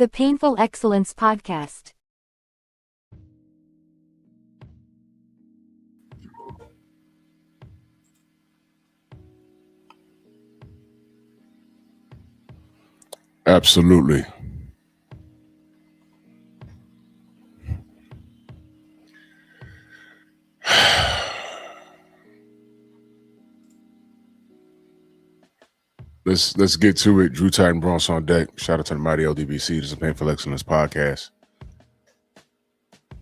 The Painful Excellence Podcast. Absolutely. Let's get to it. Drew Titan Bronx on deck. Shout out to the mighty LDBC. This is a Painful Excellence podcast.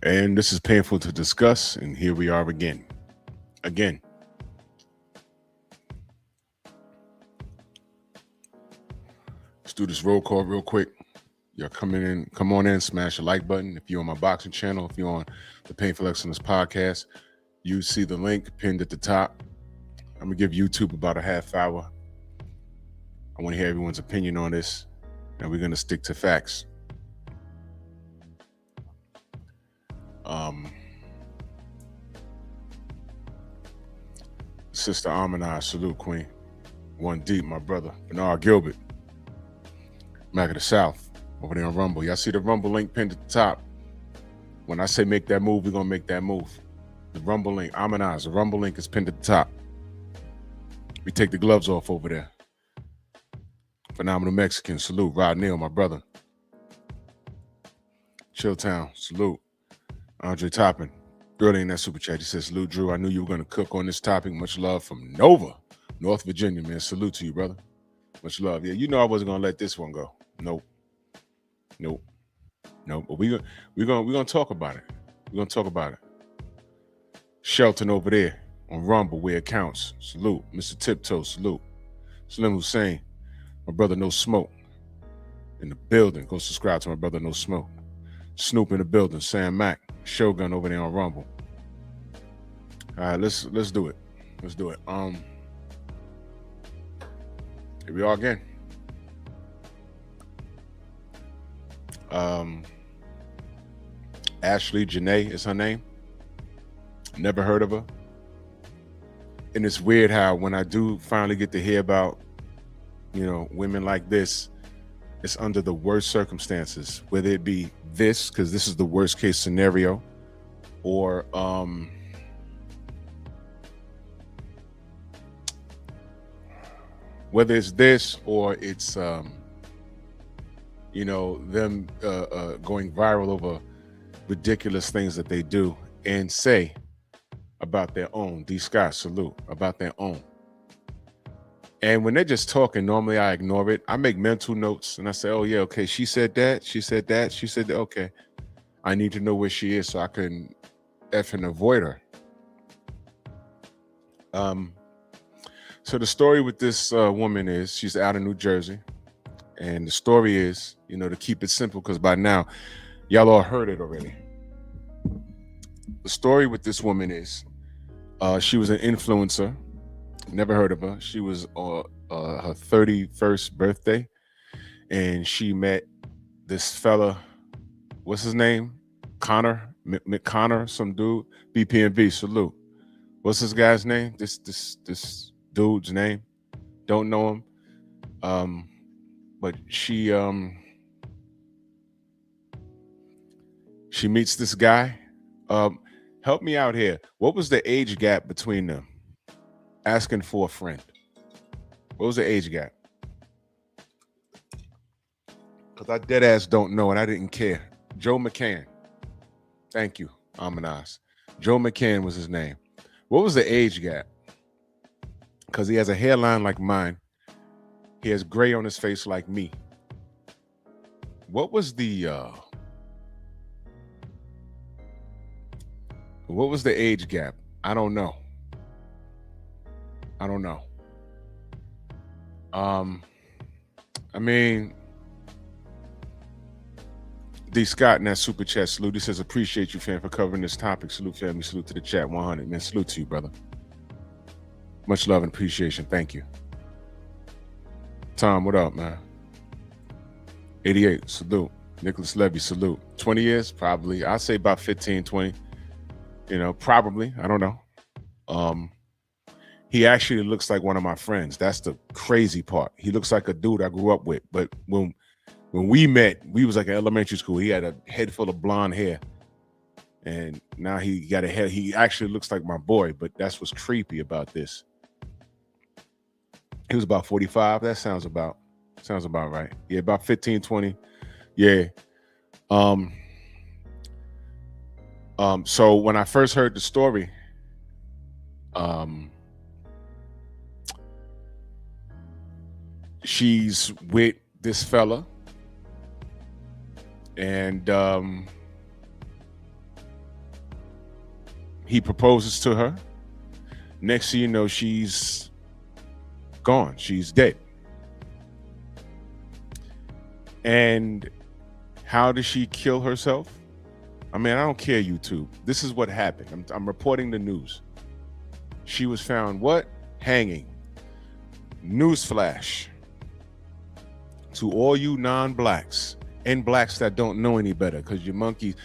And this is painful to discuss, and here we are again. Let's do this roll call real quick. Y'all come on in, smash the like button. If you're on my boxing channel, if you're on the Painful Excellence podcast, you see the link pinned at the top. I'm gonna give YouTube about a half hour. I want to hear everyone's opinion on this, and we're gonna stick to facts. Sister Amanai, salute, Queen. One deep, my brother. Bernard Gilbert. Mac of the South, over there on Rumble. Y'all see the Rumble link pinned at the top. When I say make that move, we're gonna make that move. The Rumble link, Amanai, the Rumble link is pinned at the top. We take the gloves off over there. Phenomenal Mexican, salute. Rod Neal, my brother. Chilltown, salute. Andre Toppin, early in that super chat, he says, salute, Drew. I knew you were going to cook on this topic. Much love from Nova, North Virginia, man. Salute to you, brother. Much love. Yeah, you know I wasn't going to let this one go. Nope. But we're gonna talk about it. We're going to talk about it. Shelton over there on Rumble, where it counts. Salute. Mr. Tiptoe, salute. Slim Hussein, my brother No Smoke, in the building. Go subscribe to my brother No Smoke. Snoop in the building. Sam Mack, Shogun over there on Rumble. All right, let's do it. Let's do it. Here we are again. Ashley Janae is her name. Never heard of her. And it's weird how when I do finally get to hear about, women like this, it's under the worst circumstances, whether it be this, because this is the worst case scenario, or whether it's this or it's them going viral over ridiculous things that they do and say about their own. D. Scott, salute, about their own. And when they're just talking, normally I ignore it. I make mental notes and I say, oh yeah, okay, she said that, she said that, she said that. Okay, I need to know where she is so I can effing avoid her. So the story with this woman is she's out in New Jersey. And the story is, to keep it simple, because by now y'all all heard it already. The story with this woman is she was an influencer. Never heard of her. She was her 31st birthday, and she met this fella. What's his name? Connor McConnor, some dude. B.P.P. salute. What's this guy's name? This dude's name? Don't know him. But she meets this guy. Help me out here. What was the age gap between them? Asking for a friend. What was the age gap? Because I dead ass don't know and I didn't care. Joe McCann. Thank you, Amanas. Joe McCann was his name. What was the age gap? Because he has a hairline like mine. He has gray on his face like me. What was the age gap? I don't know. I mean, D. Scott in that super chat, salute. He says, appreciate you, fam, for covering this topic. Salute, family. Salute to the chat. 100, man. Salute to you, brother. Much love and appreciation. Thank you. Tom, what up, man? 88, salute. Nicholas Levy, salute. 20 years? Probably. I'd say about 15, 20. Probably. I don't know. He actually looks like one of my friends. That's the crazy part. He looks like a dude I grew up with. But when When we met, we was like in elementary school. He had a head full of blonde hair. And now he got a head. He actually looks like my boy, but that's what's creepy about this. He was about 45. That sounds about right. Yeah, about 15, 20. Yeah. So when I first heard the story, she's with this fella, and he proposes to her. Next thing you know, she's gone. She's dead. And how did she kill herself? I mean, I don't care, YouTube. This is what happened. I'm reporting the news. She was found what? Hanging. Newsflash to all you non-blacks and blacks that don't know any better, because you monkeys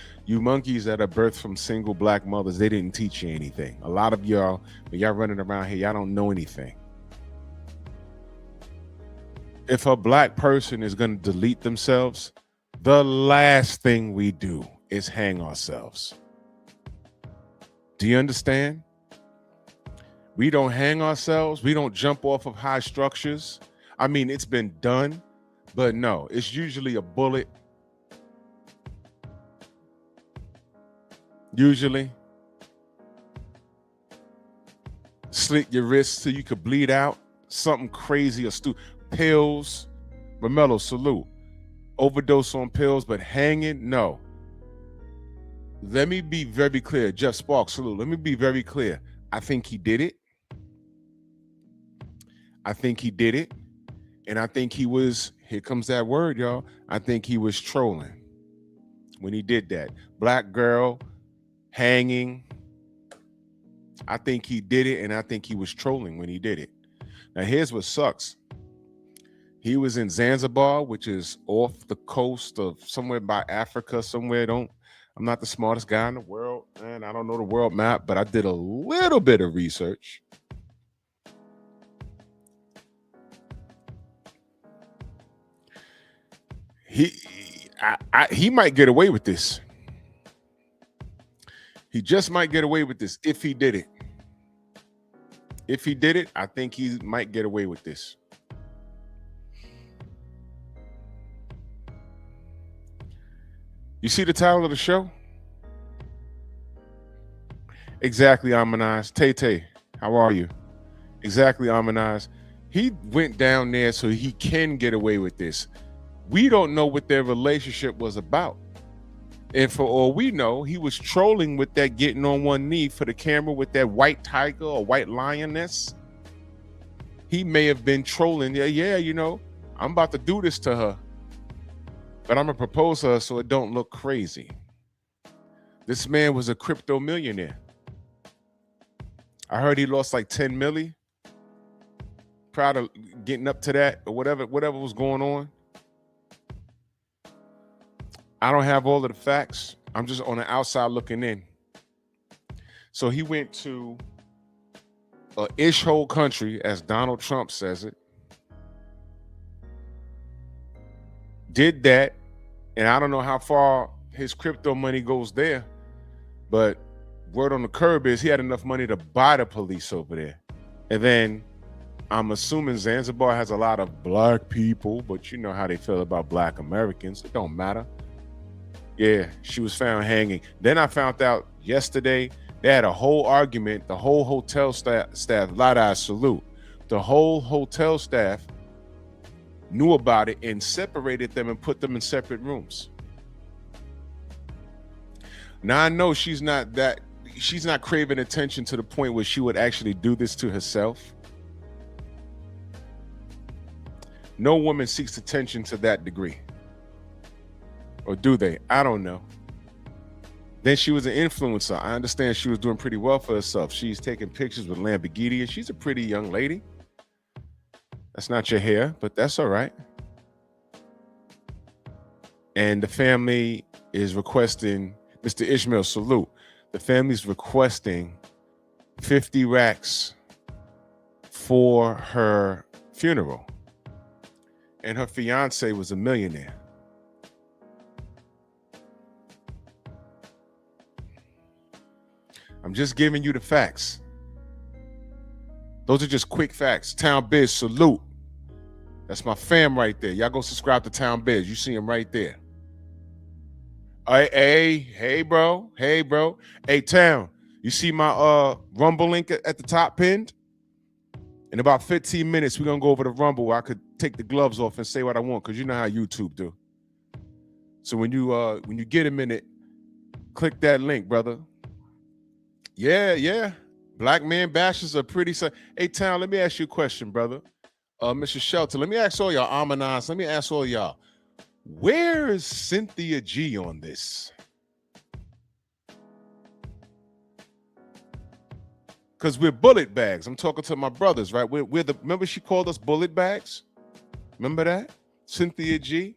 that are birthed from single black mothers, they didn't teach you anything. A lot of y'all, when y'all running around here, y'all don't know anything. If a black person is going to delete themselves, the last thing we do is hang ourselves. Do you understand? We don't hang ourselves. We don't jump off of high structures. I mean, it's been done, but no, it's usually a bullet. Usually. Slit your wrists so you could bleed out. Something crazy or stupid. Pills. Romello, salute. Overdose on pills, but hanging, no. Let me be very clear. Jeff Sparks, salute. Let me be very clear. I think he did it. And I think he was, here comes that word, y'all. I think he was trolling when he did that. Black girl hanging. I think he did it, and I think he was trolling when he did it. Now, here's what sucks. He was in Zanzibar, which is off the coast of somewhere by Africa, somewhere. I'm not the smartest guy in the world, and I don't know the world map, but I did a little bit of research. He might get away with this. He just might get away with this if he did it. If he did it, I think he might get away with this. You see the title of the show? Exactly, Amanaz. Tay, how are you? Exactly, Amanaz. He went down there so he can get away with this. We don't know what their relationship was about. And for all we know, he was trolling with that getting on one knee for the camera with that white tiger or white lioness. He may have been trolling. Yeah, you know, I'm about to do this to her, but I'm going to propose to her so it don't look crazy. This man was a crypto millionaire. I heard he lost like 10 milli. Proud of getting up to that or whatever was going on. I don't have all of the facts. I'm just on the outside looking in. So he went to a ish hole country, as Donald Trump says it. Did that, and I don't know how far his crypto money goes there, but word on the curb is he had enough money to buy the police over there. And then I'm assuming Zanzibar has a lot of black people, but you know how they feel about black Americans. It don't matter. Yeah, she was found hanging. Then I found out yesterday they had a whole argument. The whole hotel staff, Lada, salute. The whole hotel staff knew about it and separated them and put them in separate rooms. Now I know she's not craving attention to the point where she would actually do this to herself. No woman seeks attention to that degree. Or do they? I don't know. Then she was an influencer. I understand she was doing pretty well for herself. She's taking pictures with Lamborghini, and she's a pretty young lady. That's not your hair, but that's all right. And the family is requesting, Mr. Ishmael, salute. The family's requesting 50 racks for her funeral. And her fiance was a millionaire. I'm just giving you the facts. Those are just quick facts. Town Biz, salute. That's my fam right there. Y'all go subscribe to Town Biz. You see him right there. Hey, bro. Hey, Town. You see my Rumble link at the top pinned? In about 15 minutes, we're gonna go over the Rumble where I could take the gloves off and say what I want, because you know how YouTube do. So when you get a minute, click that link, brother. Yeah. Black man bashes are pretty. Hey, Town, let me ask you a question, brother. Mr. Shelter, let me ask all y'all, Amanas, let me ask all y'all, where is Cynthia G on this? Because we're bullet bags. I'm talking to my brothers, right? Remember she called us bullet bags? Remember that? Cynthia G,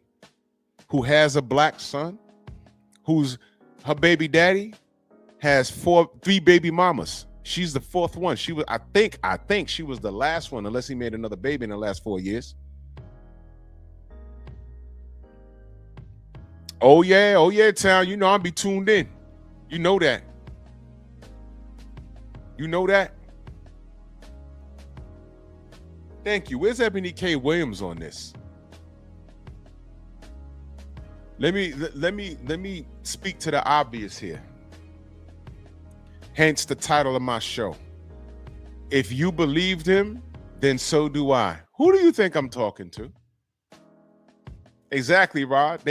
who has a black son, who's her baby daddy has three baby mamas. She's the fourth one. She was, I think she was the last one, unless he made another baby in the last 4 years. Oh yeah, Town. You know I'll be tuned in. You know that. Thank you. Where's Ebony K. Williams on this? Let me speak to the obvious here. Hence the title of my show. If you believed him, then so do I. Who do you think I'm talking to? Exactly, Rod.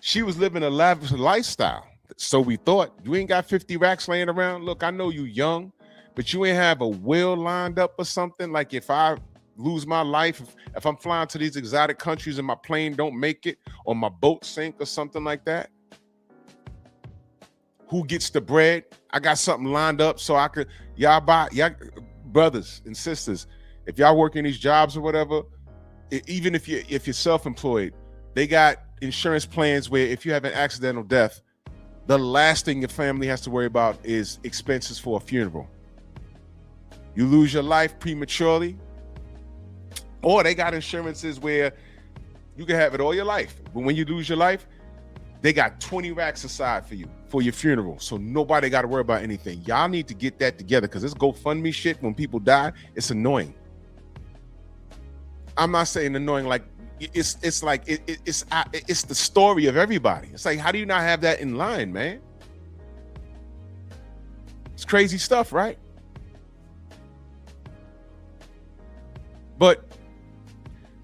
She was living a lavish lifestyle. So we thought. You ain't got 50 racks laying around. Look, I know you young, but you ain't have a will lined up or something. Like if I lose my life, if I'm flying to these exotic countries and my plane don't make it, or my boat sink or something like that, who gets the bread? I got something lined up so I could, y'all brothers and sisters, if y'all working these jobs or whatever, even if you're self-employed, they got insurance plans where if you have an accidental death, the last thing your family has to worry about is expenses for a funeral. You lose your life prematurely, or they got insurances where you can have it all your life, but when you lose your life, they got 20 racks aside for you for your funeral, so nobody got to worry about anything. Y'all need to get that together, because this GoFundMe shit, when people die, it's annoying. I'm not saying annoying like it's like it's the story of everybody. It's like, how do you not have that in line, man? It's crazy stuff, right? But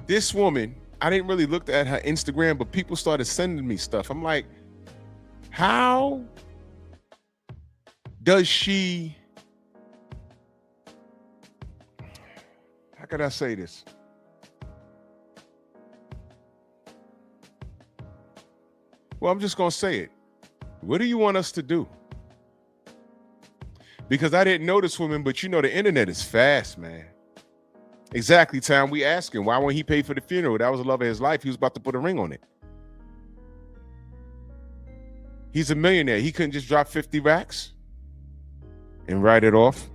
this woman, I didn't really look at her Instagram, but people started sending me stuff. I'm like, how does she, how could I say this? Well, I'm just going to say it. What do you want us to do? Because I didn't know this woman, but you know the internet is fast, man. Exactly, Tom. We asking, why won't he pay for the funeral? That was the love of his life. He was about to put a ring on it. He's a millionaire. He couldn't just drop 50 racks and write it off.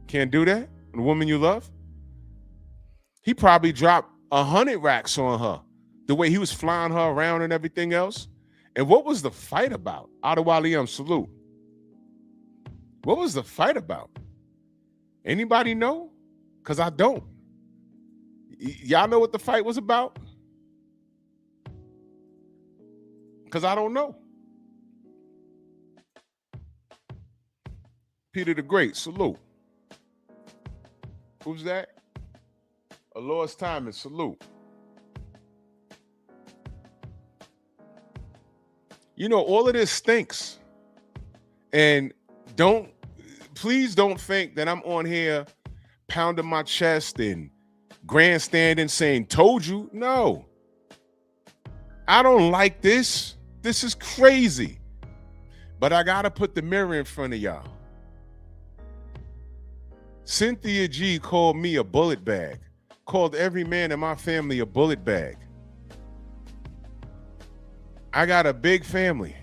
Can't do that? The woman you love? He probably dropped 100 racks on her, the way he was flying her around and everything else. And what was the fight about? Adewale, salute. What was the fight about? Anybody know? Because I don't. Y'all know what the fight was about? Because I don't know. Peter the Great, salute. Who's that? Alois Thomas, salute. You know, all of this stinks. And please don't think that I'm on here pounding my chest and grandstanding saying, told you. No. I don't like this. This is crazy. But I got to put the mirror in front of y'all. Cynthia G called me a bullet bag. Called every man in my family a bullet bag. I got a big family.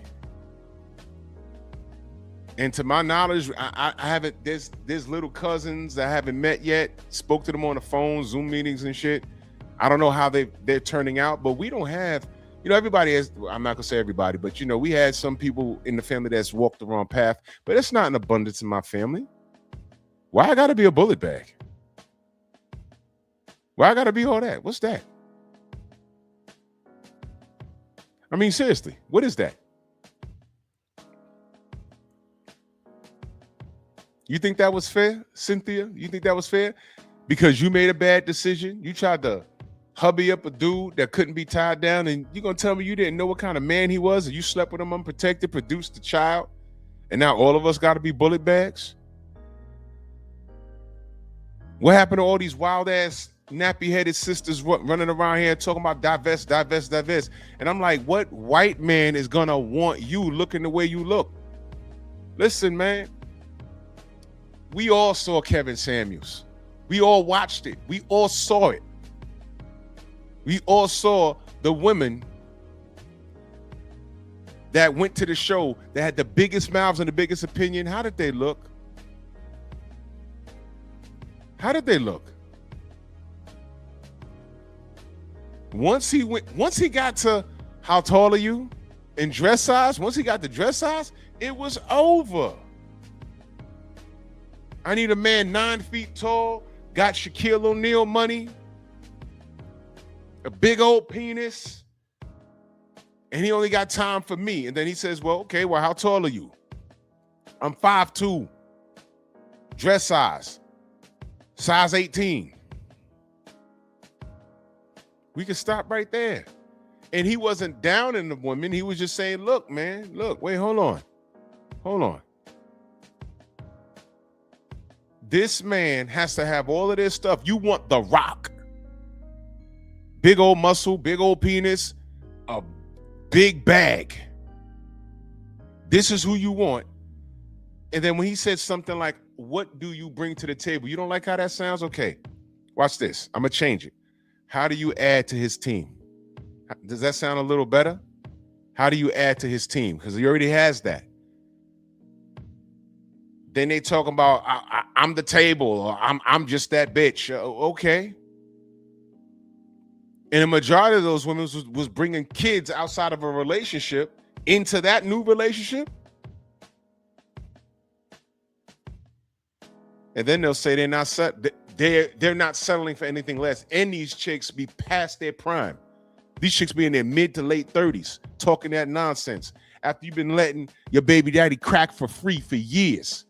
And to my knowledge, I haven't, there's little cousins that I haven't met yet. Spoke to them on the phone, Zoom meetings and shit. I don't know how they're turning out, but we don't have You know, everybody has, I'm not gonna say everybody, but you know, we had some people in the family that's walked the wrong path, but it's not an abundance in my family. Why I gotta be a bullet bag? Why I gotta be all that? What's that? I mean, seriously, what is that? You think that was fair, Cynthia? You think that was fair? Because you made a bad decision? You tried to hubby up a dude that couldn't be tied down, and you're gonna tell me you didn't know what kind of man he was, and you slept with him unprotected, produced a child, and now all of us gotta be bullet bags? What happened to all these wild ass nappy-headed sisters running around here talking about divest, divest, divest? And I'm like, what white man is gonna want you looking the way you look? Listen, man. We all saw Kevin Samuels. We all watched it. We all saw it. We all saw the women that went to the show that had the biggest mouths and the biggest opinion. How did they look? How did they look? Once he got to how tall are you in dress size, once he got to dress size, it was over. I need a man 9 feet tall, got Shaquille O'Neal money, a big old penis, and he only got time for me. And then he says, well, okay, well, how tall are you? I'm 5'2", dress size 18. We can stop right there. And he wasn't down in the woman. He was just saying, look, man, look, wait, hold on. This man has to have all of this stuff. You want The Rock. Big old muscle, big old penis, a big bag. This is who you want. And then when he said something like, what do you bring to the table? You don't like how that sounds? Okay, watch this. I'm going to change it. How do you add to his team? Does that sound a little better? How do you add to his team? Because he already has that. Then they talking about I'm the table, or I'm just that bitch. Okay. And the majority of those women was bringing kids outside of a relationship into that new relationship. And then they'll say they're not settling for anything less. And these chicks be past their prime. These chicks be in their mid to late 30s talking that nonsense after you've been letting your baby daddy crack for free for years.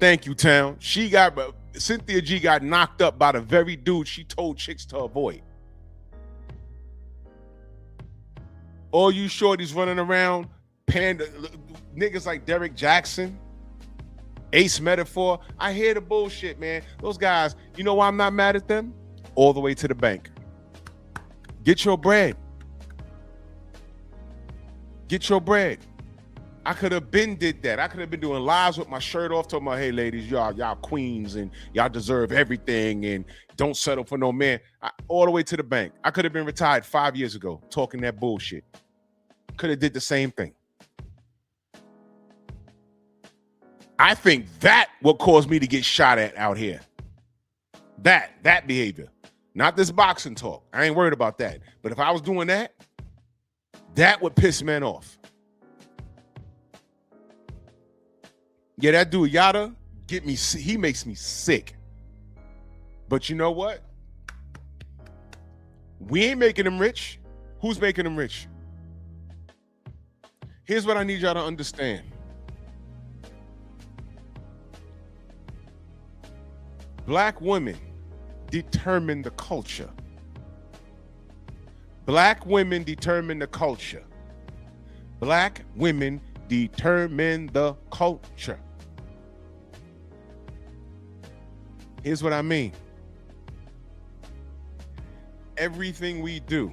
Thank you, Town. Cynthia G got knocked up by the very dude she told chicks to avoid. All you shorties running around, panda niggas like Derek Jackson, Ace Metaphor. I hear the bullshit, man. Those guys, you know why I'm not mad at them? All the way to the bank. Get your bread. Get your bread. I could have been did that. I could have been doing lives with my shirt off, talking about, hey, ladies, y'all queens and y'all deserve everything and don't settle for no man. All the way to the bank. I could have been retired 5 years ago talking that bullshit. Could have did the same thing. I think that what caused me to get shot at out here. That behavior. Not this boxing talk. I ain't worried about that. But if I was doing that, that would piss men off. Yeah, that dude Yada he makes me sick. But you know what? We ain't making him rich. Who's making him rich? Here's what I need y'all to understand. Black women determine the culture. Black women determine the culture. Black women determine the culture. Here's what I mean. Everything we do,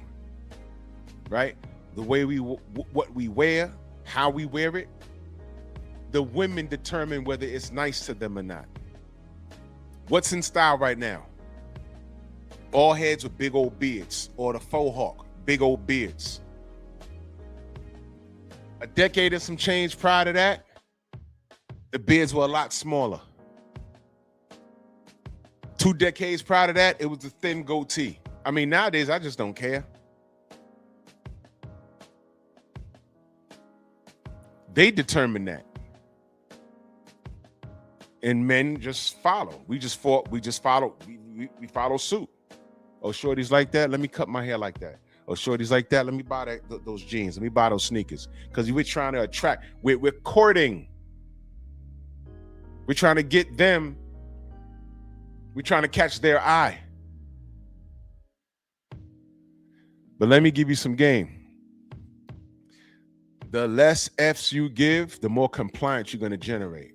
right? The way what we wear, how we wear it, the women determine whether it's nice to them or not. What's in style right now? All heads with big old beards, or the faux hawk, big old beards. A decade and some change prior to that, the beards were a lot smaller. 2 decades prior to that, it was the thin goatee. I mean, nowadays, I just don't care. They determine that. And men just follow. We follow suit. Oh, shorty's like that. Let me cut my hair like that. Oh, shorty's like that. Let me buy those jeans. Let me buy those sneakers. Because we're trying to attract. We're courting. We're trying to get them. We're trying to catch their eye. But let me give you some game. The less F's you give, the more compliance you're going to generate.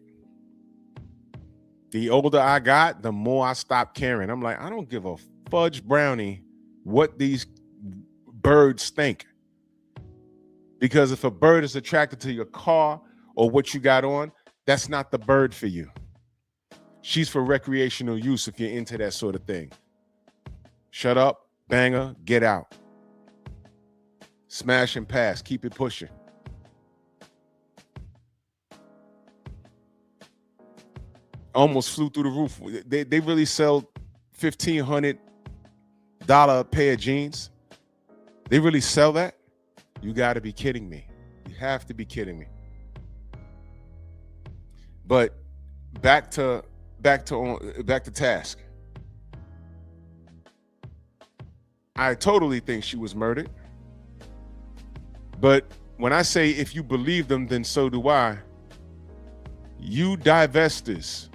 The older I got, the more I stopped caring. I'm like, I don't give a fudge brownie what these birds think. Because if a bird is attracted to your car or what you got on, that's not the bird for you. She's for recreational use if you're into that sort of thing. Shut up, banger, get out. Smash and pass, keep it pushing. Almost flew through the roof. They really sell $1,500 a pair of jeans. They really sell that? You got to be kidding me. You have to be kidding me. But back to task. I totally think she was murdered. But when I say if you believe them, then so do I. You divestors,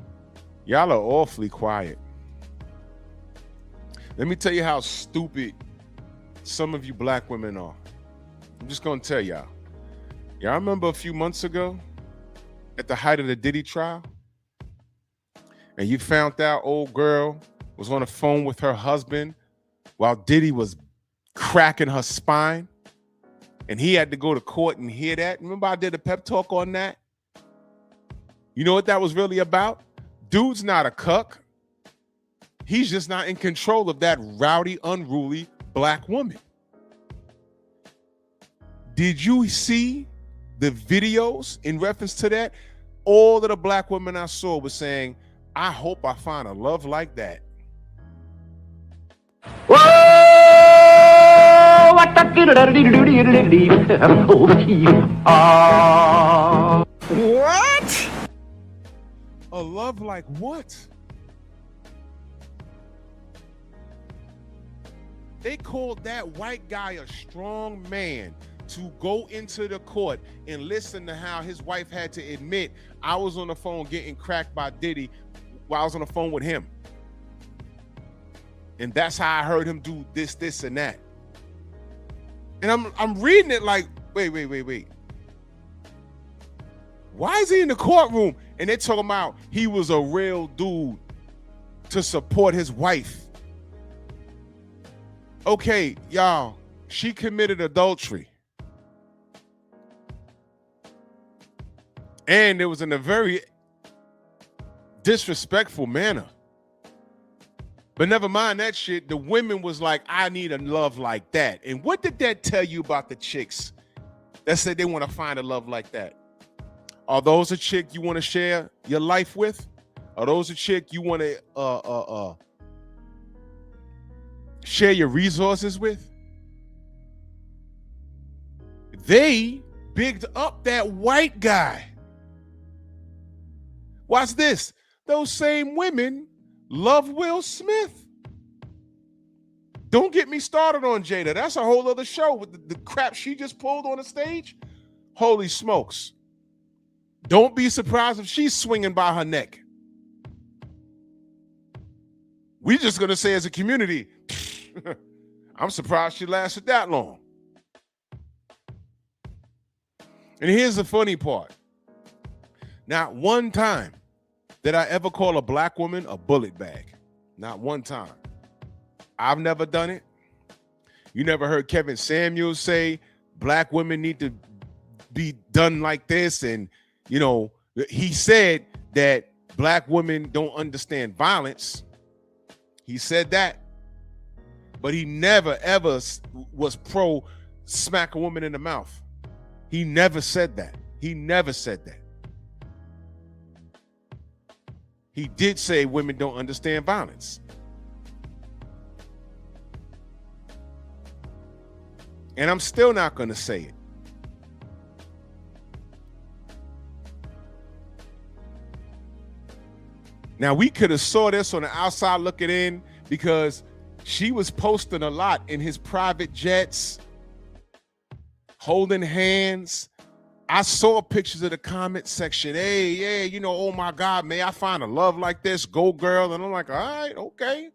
y'all are awfully quiet. Let me tell you how stupid some of you black women are. I'm just going to tell y'all. Y'all remember a few months ago at the height of the Diddy trial? And you found out old girl was on the phone with her husband while Diddy was cracking her spine. And he had to go to court and hear that. Remember I did a pep talk on that? You know what that was really about? Dude's not a cuck. He's just not in control of that rowdy, unruly black woman. Did you see the videos in reference to that? All of the black women I saw were saying, I hope I find a love like that. What? A love like what? They called that white guy a strong man to go into the court and listen to how his wife had to admit, I was on the phone getting cracked by Diddy while I was on the phone with him. And that's how I heard him do this, and that. And I'm reading it like, wait. Why is he in the courtroom? And they're talking about he was a real dude to support his wife. Okay, y'all, she committed adultery. And it was in a very disrespectful manner. But never mind that shit. The women was like, I need a love like that. And what did that tell you about the chicks that said they want to find a love like that? Are those a chick you want to share your life with? Are those a chick you want to share your resources with? They bigged up that white guy. Watch this. Those same women love Will Smith. Don't get me started on Jada. That's a whole other show with the crap she just pulled on the stage. Holy smokes. Don't be surprised if she's swinging by her neck. We're just going to say as a community, I'm surprised she lasted that long. And here's the funny part. Not one time did I ever call a black woman a bullet bag. Not one time. I've never done it. You never heard Kevin Samuels say black women need to be done like this. And, you know, he said that black women don't understand violence. He said that. But he never, ever was pro smack a woman in the mouth. He never said that. He never said that. he did say women don't understand violence. And I'm still not going to say it. Now, we could have saw this on the outside looking in because she was posting a lot in his private jets, holding hands. I saw pictures of the comment section. Hey, yeah, you know, oh my God, may I find a love like this? Go girl. And I'm like, all right, okay.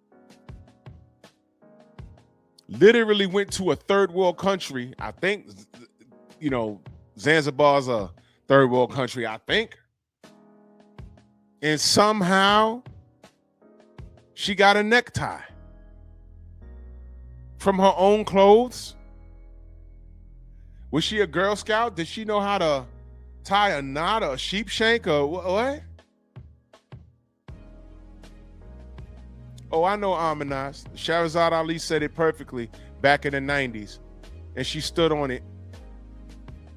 Literally went to a third world country. I think, you know, Zanzibar's a third world country, I think. And somehow she got a necktie from her own clothes. Was she a Girl Scout? Did she know how to tie a knot or a sheep shank or what? Oh, I know Amanaz. Shahrazad Ali said it perfectly back in the 90s. And she stood on it.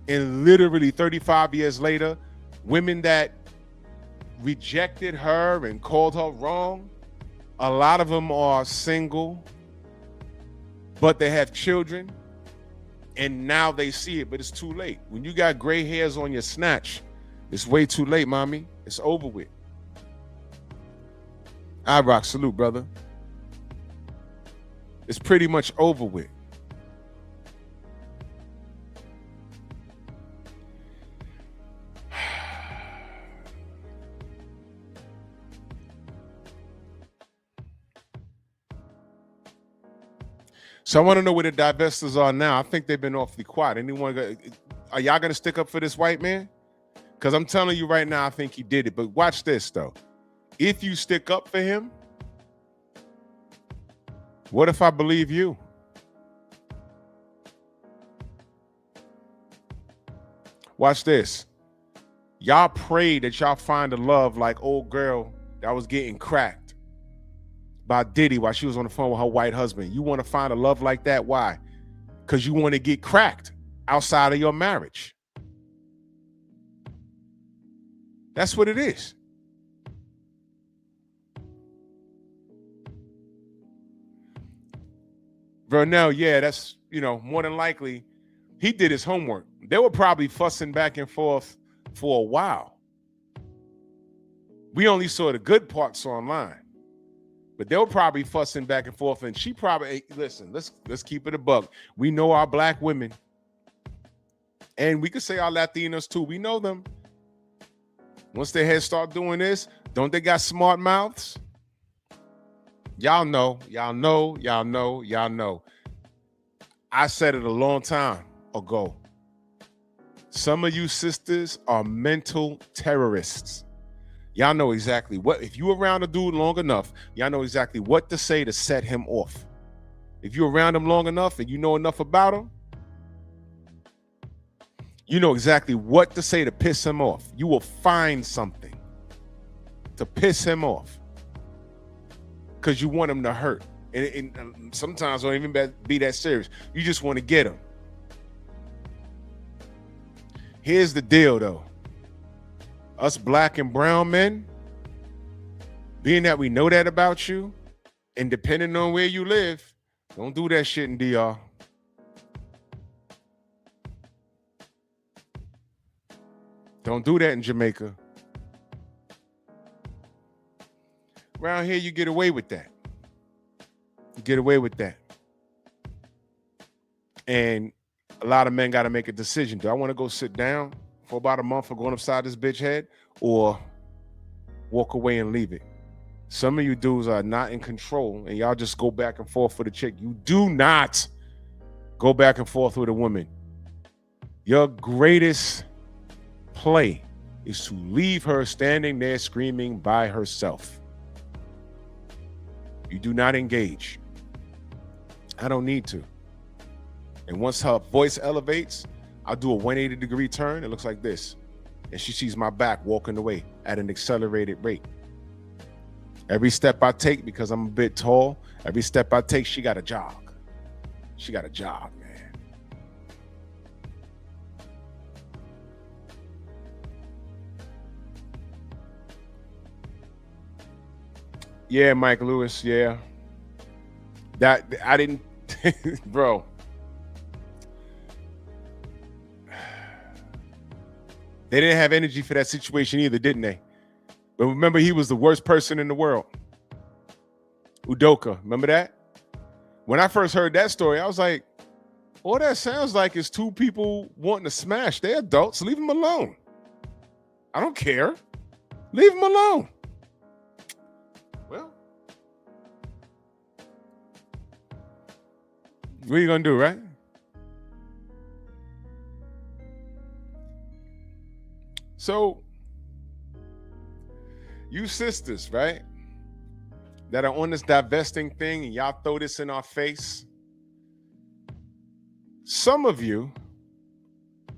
And literally 35 years later, women that rejected her and called her wrong, a lot of them are single, but they have children. And now they see it, but it's too late. When you got gray hairs on your snatch, it's way too late, mommy. It's over with. I rock, salute, brother. It's pretty much over with. So I want to know where the divestors are now. I think they've been awfully quiet. Anyone? Are y'all going to stick up for this white man? Because I'm telling you right now, I think he did it. But watch this, though. If you stick up for him, what if I believe you? Watch this. Y'all prayed that y'all find a love like old girl that was getting cracked by Diddy while she was on the phone with her white husband. You want to find a love like that? Why? Because you want to get cracked outside of your marriage. That's what it is. Vernell, yeah, that's, you know, more than likely he did his homework. They were probably fussing back and forth for a while. We only saw the good parts online. But they were probably fussing back and forth, and she probably, listen, let's keep it a buck. We know our black women, and we could say our Latinos too. We know them. Once their heads start doing this, don't they got smart mouths? Y'all know. I said it a long time ago. Some of you sisters are mental terrorists. Y'all know exactly what, if you around a dude long enough, y'all know exactly what to say to set him off. If you're around him long enough and you know enough about him, you know exactly what to say to piss him off. You will find something to piss him off because you want him to hurt. And sometimes don't even be that serious. You just want to get him. Here's the deal, though. Us black and brown men, being that we know that about you, and depending on where you live, don't do that shit in DR. Don't do that in Jamaica. Around here, you get away with that. You get away with that. And a lot of men got to make a decision. Do I want to go sit down for about a month for going upside this bitch head, or walk away and leave it? Some of you dudes are not in control, and y'all just go back and forth for the chick. You do not go back and forth with a woman. Your greatest play is to leave her standing there screaming by herself. You do not engage. I don't need to. And once her voice elevates, I'll do a 180-degree turn. It looks like this. And she sees my back walking away at an accelerated rate. Every step I take, because I'm a bit tall, every step I take, she got to jog. She got to jog, man. Yeah, Mike Lewis. Yeah, that I didn't, bro. They didn't have energy for that situation either, didn't they? But remember, he was the worst person in the world. Udoka, remember that? When I first heard that story, I was like, all that sounds like is two people wanting to smash. They're adults. Leave them alone. I don't care. Leave them alone. Well, what are you going to do, right? So, you sisters, right, that are on this divesting thing and y'all throw this in our face. Some of you,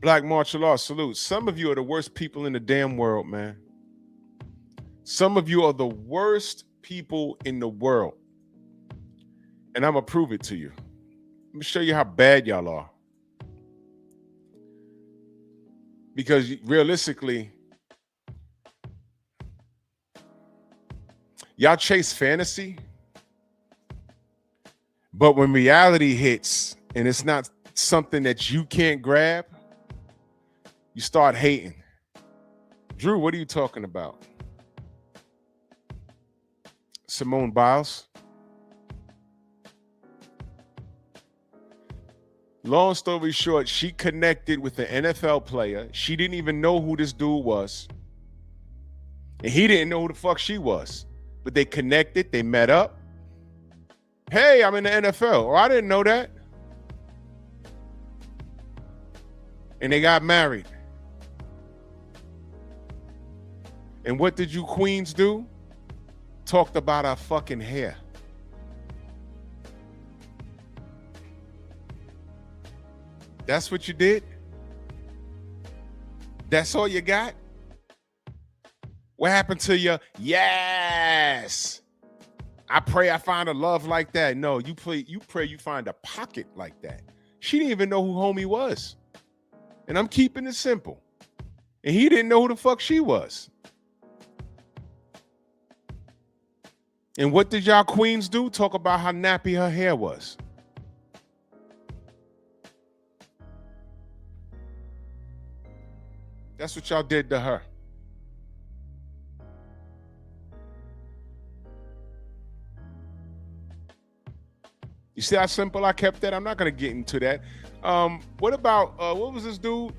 Black martial arts, salute. Some of you are the worst people in the damn world, man. Some of you are the worst people in the world. And I'm going to prove it to you. Let me show you how bad y'all are. Because realistically, y'all chase fantasy, but when reality hits and it's not something that you can't grab, you start hating. Drew, what are you talking about? Simone Biles? Long story short, she connected with an NFL player. She didn't even know who this dude was. And he didn't know who the fuck she was. But they connected, they met up. Hey, I'm in the NFL. Oh, I didn't know that. And they got married. And what did you queens do? Talked about our fucking hair. That's what you did? That's all you got? What happened to your yes? I pray I find a love like that. No, you pray you find a pocket like that. She didn't even know who homie was. And I'm keeping it simple. And he didn't know who the fuck she was. And what did y'all queens do? Talk about how nappy her hair was. That's what y'all did to her. You see how simple I kept that? I'm not going to get into that. What about, what was this dude?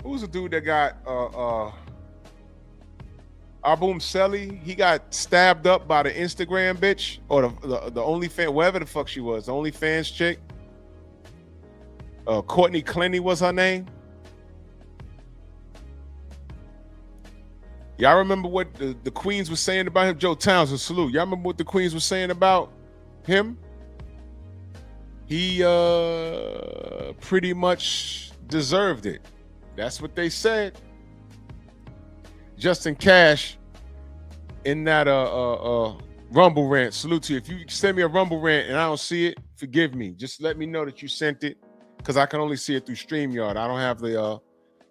Who was the dude that got Aboom Selly? He got stabbed up by the Instagram bitch or the OnlyFans, whatever the fuck she was, the OnlyFans chick. Courtney Clenny was her name. Y'all remember what the Queens was saying about him? Joe Townsend, salute. Y'all remember what the Queens was saying about him? He pretty much deserved it. That's what they said. Justin Cash in that Rumble rant. Salute to you. If you send me a Rumble rant and I don't see it, forgive me. Just let me know that you sent it, because I can only see it through StreamYard. I don't have the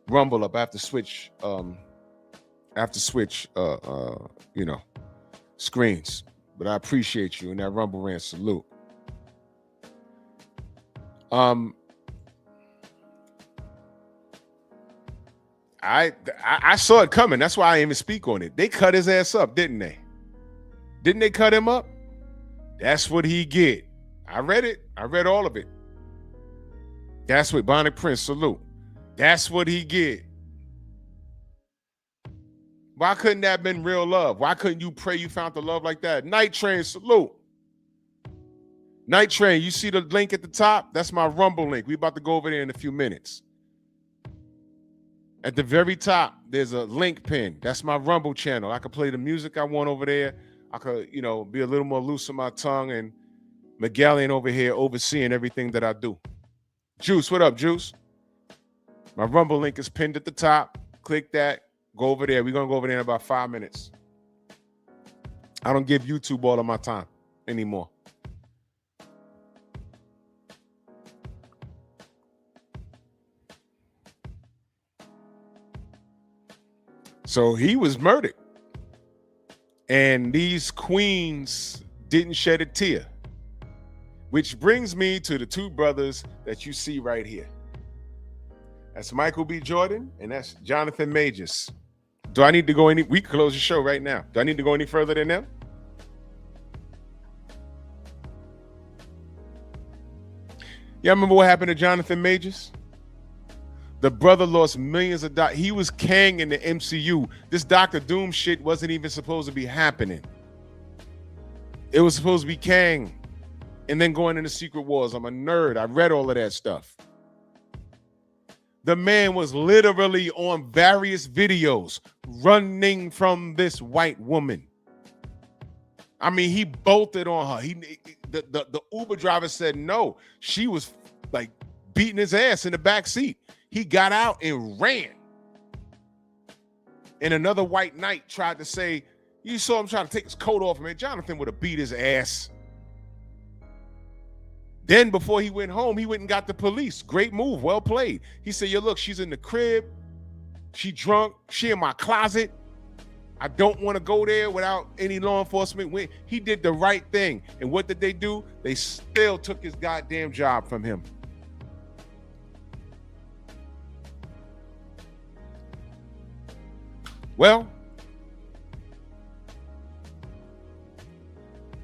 Rumble up. I have to switch screens. But I appreciate you in that Rumble rant. Salute. I saw it coming. That's why I didn't even speak on it. They cut his ass up, didn't they? Didn't they cut him up? That's what he get. I read it. I read all of it. That's what Bonnie Prince, salute. That's what he get. Why couldn't that have been real love? Why couldn't you pray you found the love like that? Night Train, salute. Night Train, you see the link at the top? That's my Rumble link. We about to go over there in a few minutes. At the very top, there's a link pin. That's my Rumble channel. I can play the music I want over there. I could, be a little more loose in my tongue, and Miguelian over here overseeing everything that I do. Juice, what up, Juice? My Rumble link is pinned at the top. Click that. Go over there. We're going to go over there in about 5 minutes. I don't give YouTube all of my time anymore. So he was murdered. And these queens didn't shed a tear. Which brings me to the two brothers that you see right here. That's Michael B. Jordan and that's Jonathan Majors. Do I need to go any? We can close the show right now. Do I need to go any further than them? Y'all remember what happened to Jonathan Majors? The brother lost millions of dollars. He was Kang in the MCU. This Dr. Doom shit wasn't even supposed to be happening. It was supposed to be Kang. And then going into Secret Wars. I'm a nerd. I read all of that stuff. The man was literally on various videos running from this white woman. I mean, he bolted on her. The Uber driver said no. She was like beating his ass in the back seat. He got out and ran. And another white knight tried to say, you saw him trying to take his coat off, man. Jonathan would have beat his ass. Then before he went home, he went and got the police. Great move, well played. He said, yo, look, she's in the crib. She drunk. She in my closet. I don't want to go there without any law enforcement. He did the right thing. And what did they do? They still took his goddamn job from him. Well,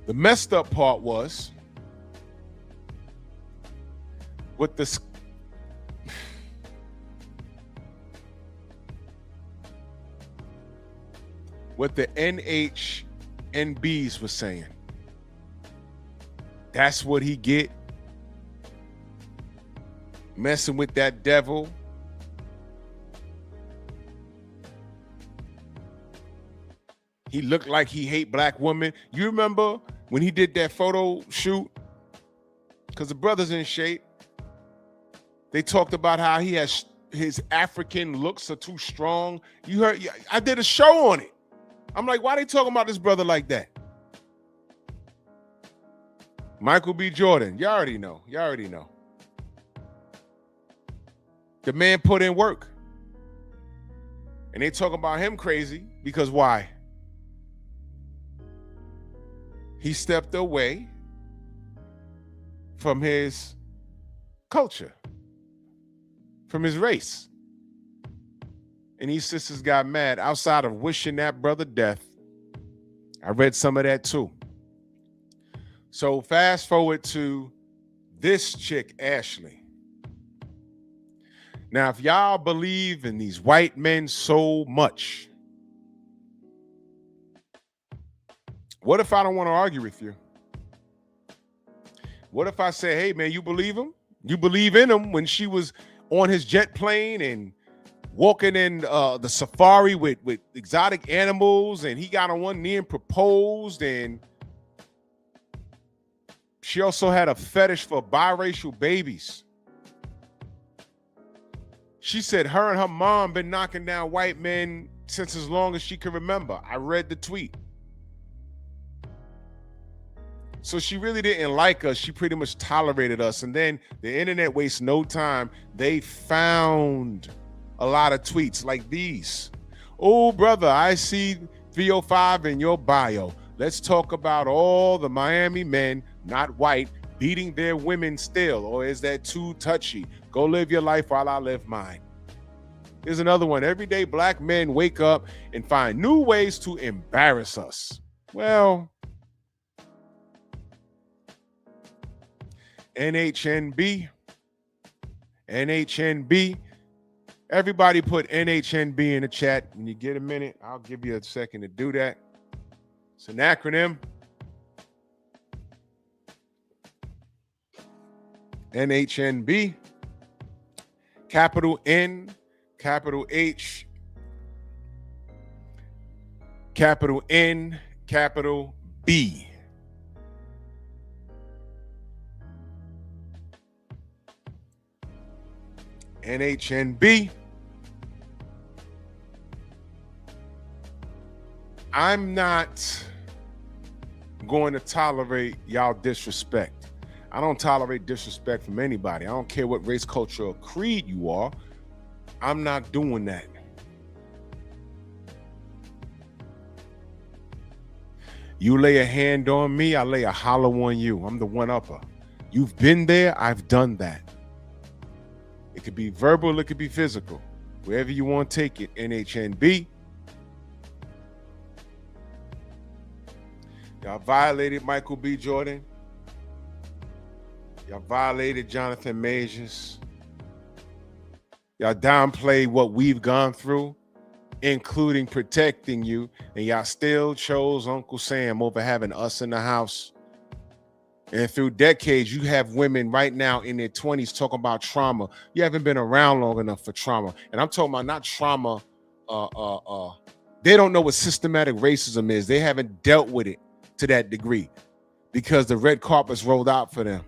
the messed up part was what the NHNBs were saying. That's what he get. Messing with that devil. He looked like he hate black women. You remember when he did that photo shoot? Because the brother's in shape. They talked about how he has his African looks are too strong. You heard? I did a show on it. I'm like, why they talking about this brother like that? Michael B. Jordan. You already know. You already know. The man put in work. And they talk about him crazy because why? He stepped away from his culture, from his race. And these sisters got mad. Outside of wishing that brother death, I read some of that too. So fast forward to this chick, Ashley. Now, if y'all believe in these white men so much, what if I don't want to argue with you? What if I say, hey, man, you believe him? You believe in him when she was on his jet plane and walking in the safari with exotic animals, and he got on one knee and proposed, and she also had a fetish for biracial babies. She said her and her mom been knocking down white men since as long as she can remember. I read the tweet. So she really didn't like us. She pretty much tolerated us. And then the internet wastes no time. They found a lot of tweets like these. Oh, brother, I see 305 in your bio. Let's talk about all the Miami men, not white, beating their women still. Or is that too touchy? Go live your life while I live mine. Here's another one. Everyday black men wake up and find new ways to embarrass us. Well, NHNB. Everybody put NHNB in the chat. When you get a minute, I'll give you a second to do that. It's an acronym. NHNB. Capital N, capital H, capital N, capital B. NHNB. I'm not going to tolerate y'all disrespect. I don't tolerate disrespect from anybody. I don't care what race, culture, or creed you are. I'm not doing that. You lay a hand on me, I lay a hollow on you. I'm the one-upper. You've been there, I've done that. It could be verbal, it could be physical. Wherever you want to take it, NHNB. Y'all violated Michael B. Jordan. Y'all violated Jonathan Majors. Y'all downplayed what we've gone through, including protecting you, and y'all still chose Uncle Sam over having us in the house. And through decades, you have women right now in their 20s talking about trauma. You haven't been around long enough for trauma. And I'm talking about not trauma. They don't know what systematic racism is. They haven't dealt with it to that degree because the red carpet's rolled out for them.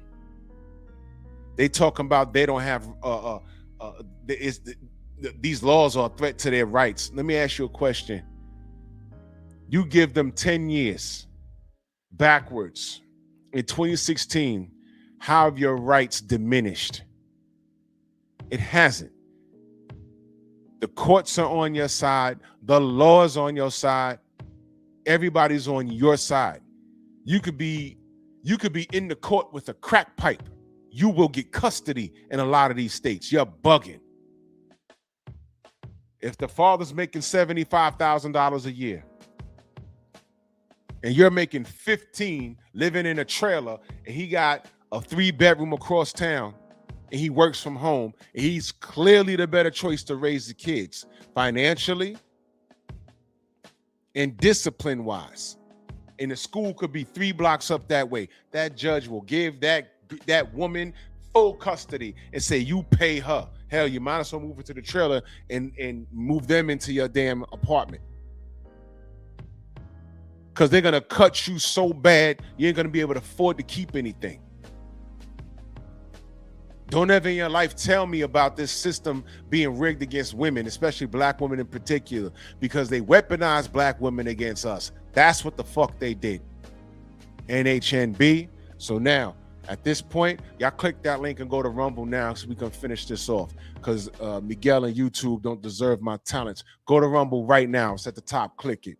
They talking about they don't have these laws are a threat to their rights. Let me ask you a question. You give them 10 years backwards. In 2016, how have your rights diminished? It hasn't. The courts are on your side. The law is on your side. Everybody's on your side. You could be in the court with a crack pipe. You will get custody in a lot of these states. You're bugging. If the father's making $75,000 a year and you're making 15 living in a trailer and he got a 3-bedroom across town and he works from home, and he's clearly the better choice to raise the kids financially and discipline-wise. And the school could be 3 blocks up that way. That judge will give that woman full custody and say, you pay her. Hell, you might as well move into the trailer and move them into your damn apartment. Because they're going to cut you so bad, you ain't going to be able to afford to keep anything. Don't ever in your life tell me about this system being rigged against women, especially black women in particular, because they weaponized black women against us. That's what the fuck they did. NHNB. So now, at this point, y'all click that link and go to Rumble now so we can finish this off, because Miguel and YouTube don't deserve my talents. Go to Rumble right now. It's at the top. Click it.